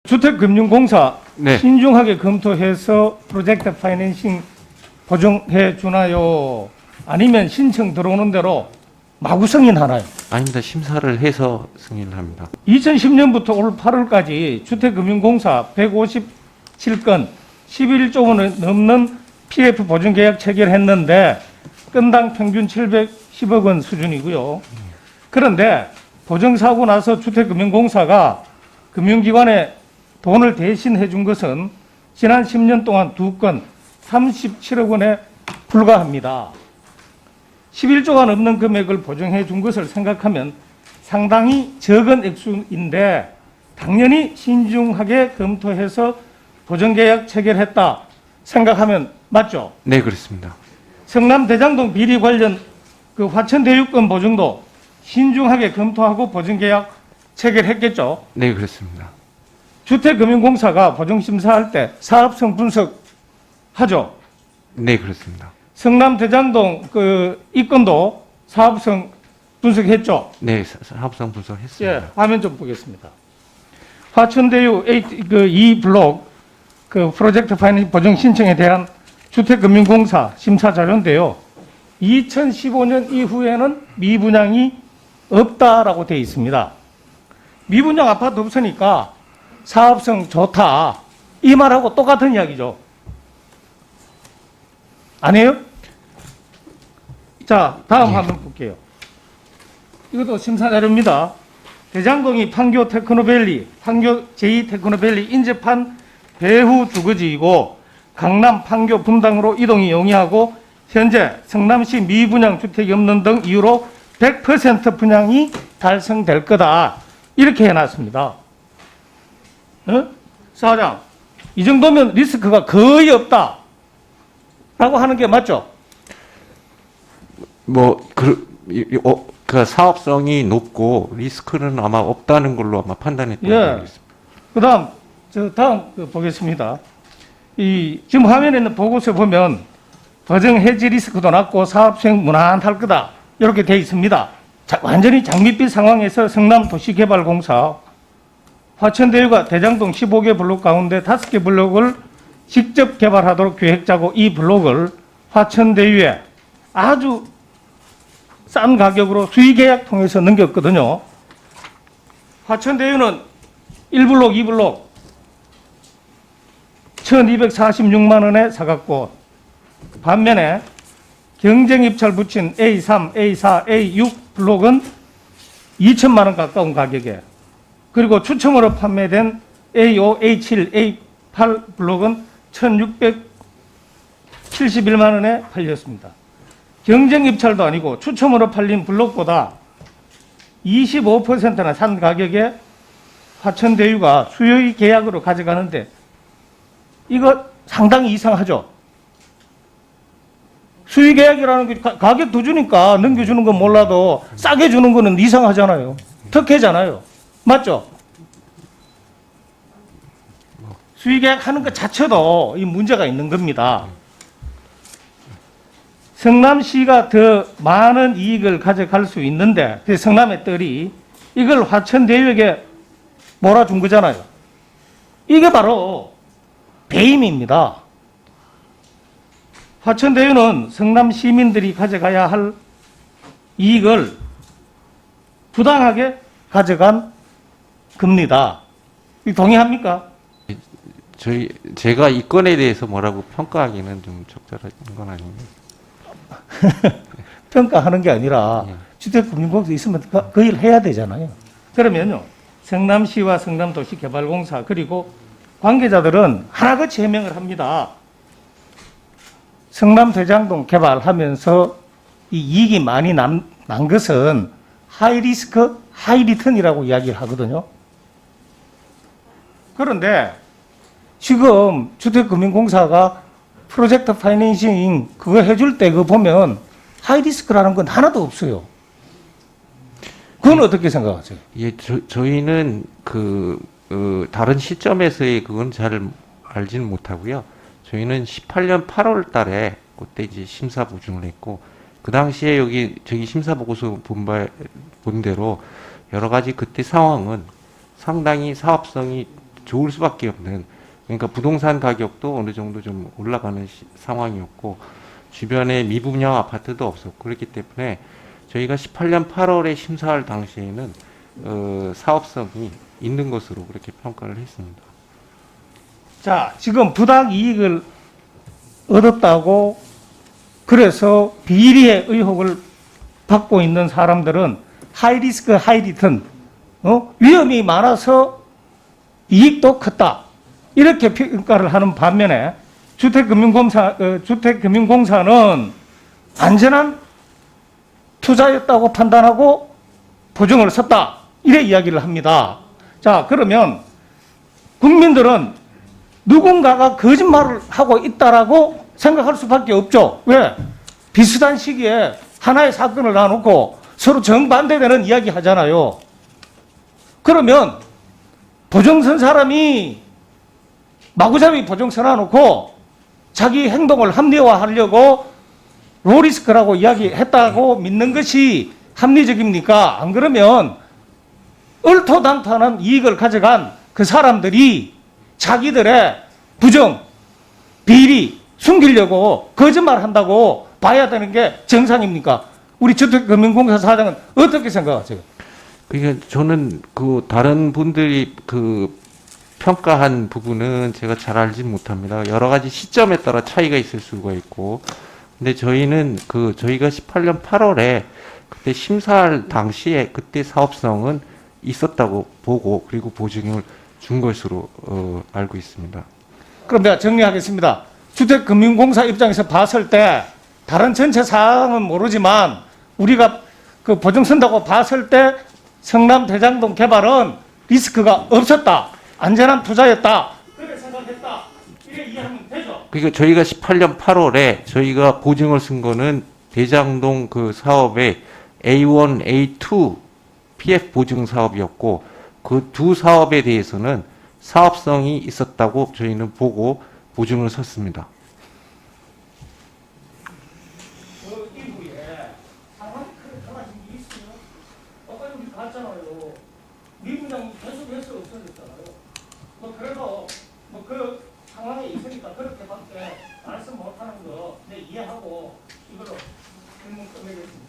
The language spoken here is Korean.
주택금융공사 네. 신중하게 검토해서 프로젝트 파이낸싱 보증해 주나요? 아니면 신청 들어오는 대로 마구 승인하나요? 아닙니다. 심사를 해서 승인을 합니다. 2010년부터 올 8월까지 주택금융공사 157건 11조 원을 넘는 PF 보증계약 체결했는데 건당 평균 710억 원 수준이고요. 그런데 보증사고 나서 주택금융공사가 금융기관에 돈을 대신 해준 것은 지난 10년 동안 2건 37억 원에 불과합니다. 11조가 넘는 금액을 보증해 준 것을 생각하면 상당히 적은 액수인데 당연히 신중하게 검토해서 보증계약 체결했다 생각하면 맞죠? 네, 그렇습니다. 성남 대장동 비리 관련 그 화천대유권 보증도 신중하게 검토하고 보증계약 체결했겠죠? 네, 그렇습니다. 주택금융공사가 보증심사할 때 사업성 분석하죠? 네, 그렇습니다. 성남 대장동 이 건도 사업성 분석했죠? 네, 사업성 분석했습니다. 예, 화면 좀 보겠습니다. 화천대유 이 블록 프로젝트 파이낸싱 보증 신청에 대한 주택금융공사 심사 자료인데요. 2015년 이후에는 미분양이 없다라고 되어 있습니다. 미분양 아파트 없으니까 사업성 좋다. 이 말하고 똑같은 이야기죠. 아니에요? 자, 다음 한번 볼게요. 이것도 심사 자료입니다. 대장동이 판교 테크노밸리, 판교 제2테크노밸리 인접한 배후 주거지이고 강남 판교 분당으로 이동이 용이하고 현재 성남시 미분양 주택이 없는 등 이유로 100% 분양이 달성될 거다. 이렇게 해놨습니다. 사장, 이 정도면 리스크가 거의 없다. 라고 하는 게 맞죠? 그 사업성이 높고 리스크는 아마 없다는 걸로 아마 판단했던 것 예. 같습니다. 다음 보겠습니다. 지금 화면에 있는 보고서에 보면 보증 해지 리스크도 낮고 사업 수행 무난할 거다. 이렇게 되어 있습니다. 완전히 장밋빛 상황에서 성남도시개발공사 화천대유가 대장동 15개 블록 가운데 5개 블록을 직접 개발하도록 계획자고 이 블록을 화천대유에 아주 싼 가격으로 수의계약 통해서 넘겼거든요. 화천대유는 1블록, 2블록 1246만 원에 사갔고 반면에 경쟁입찰 붙인 A3, A4, A6 블록은 2천만 원 가까운 가격에 그리고 추첨으로 판매된 A5, A7, A8 블록은 1671만 원에 팔렸습니다. 경쟁 입찰도 아니고 추첨으로 팔린 블록보다 25%나 산 가격에 화천대유가 수요의 계약으로 가져가는데 이거 상당히 이상하죠. 수의 계약이라는 게 가격 더 주니까 넘겨주는 건 몰라도 싸게 주는 거는 이상하잖아요. 특혜잖아요. 맞죠? 수의 계약 하는 것 자체도 이 문제가 있는 겁니다. 성남시가 더 많은 이익을 가져갈 수 있는데 그 성남의 딸이 이걸 화천대유에게 몰아준 거잖아요. 이게 바로 배임입니다. 화천대유는 성남 시민들이 가져가야 할 이익을 부당하게 가져간 겁니다. 동의합니까? 제가 이 건에 대해서 뭐라고 평가하기는 좀 적절한 건 아닙니다. 평가하는 게 아니라 주택금융공사 있으면 그 일 해야 되잖아요. 그러면요, 성남시와 성남도시개발공사 그리고 관계자들은 하나같이 해명을 합니다. 성남 대장동 개발하면서 이 이익이 많이 난 것은 하이 리스크, 하이 리턴이라고 이야기를 하거든요. 그런데 지금 주택금융공사가 프로젝트 파이낸싱 그거 해줄 때 그거 보면 하이 리스크라는 건 하나도 없어요. 그건 어떻게 생각하세요? 예, 저희는 다른 시점에서의 그건 잘 알지는 못하고요. 저희는 18년 8월 달에 그때 이제 심사 보증을 했고 그 당시에 저기 심사 보고서 본 대로 여러 가지 그때 상황은 상당히 사업성이 좋을 수밖에 없는, 그러니까 부동산 가격도 어느 정도 좀 올라가는 상황이었고 주변에 미분양 아파트도 없었고 그렇기 때문에 저희가 18년 8월에 심사할 당시에는 사업성이 있는 것으로 그렇게 평가를 했습니다. 자, 지금 부당 이익을 얻었다고 그래서 비리의 의혹을 받고 있는 사람들은 하이리스크 하이리턴, 위험이 많아서 이익도 컸다, 이렇게 평가를 하는 반면에 주택금융공사는 안전한 투자였다고 판단하고 보증을 섰다, 이래 이야기를 합니다. 자, 그러면 국민들은 누군가가 거짓말을 하고 있다라고 생각할 수밖에 없죠. 왜? 비슷한 시기에 하나의 사건을 놔놓고 서로 정반대되는 이야기 하잖아요. 그러면 보증 선 사람이 마구잡이 보증 서놔놓고 자기 행동을 합리화하려고 로리스크라고 이야기했다고 믿는 것이 합리적입니까? 안 그러면 얼토당토하는 이익을 가져간 그 사람들이 자기들의 부정, 비리 숨기려고 거짓말한다고 봐야 되는 게 정상입니까? 우리 주택금융공사 사장은 어떻게 생각하세요? 그러니까 저는 그 다른 분들이 그 평가한 부분은 제가 잘 알지 못합니다. 여러 가지 시점에 따라 차이가 있을 수가 있고, 근데 저희는 저희가 18년 8월에 그때 심사할 당시에 그때 사업성은 있었다고 보고 그리고 보증을 준 것으로 알고 있습니다. 그럼 내가 정리하겠습니다. 주택금융공사 입장에서 봤을 때 다른 전체 사항은 모르지만 우리가 그 보증 선다고 봤을 때 성남 대장동 개발은 리스크가 없었다, 안전한 투자였다, 그렇게 생각했다, 이렇게 이해하면 되죠. 그러니까 저희가 18년 8월에 저희가 보증을 쓴 거는 대장동 그 사업의 A1, A2 PF 보증 사업이었고 그 두 사업에 대해서는 사업성이 있었다고 저희는 보고 보증을 섰습니다. 그 이후에 상황이 크게 달라진 게 있어요. 아까 우리 봤잖아요. 미분양이 계속해서 없어졌잖아요. 그래도 그 상황에 있으니까 그렇게밖에 말씀 못하는 거 내 이해하고 이걸로 질문 끝내겠습니다.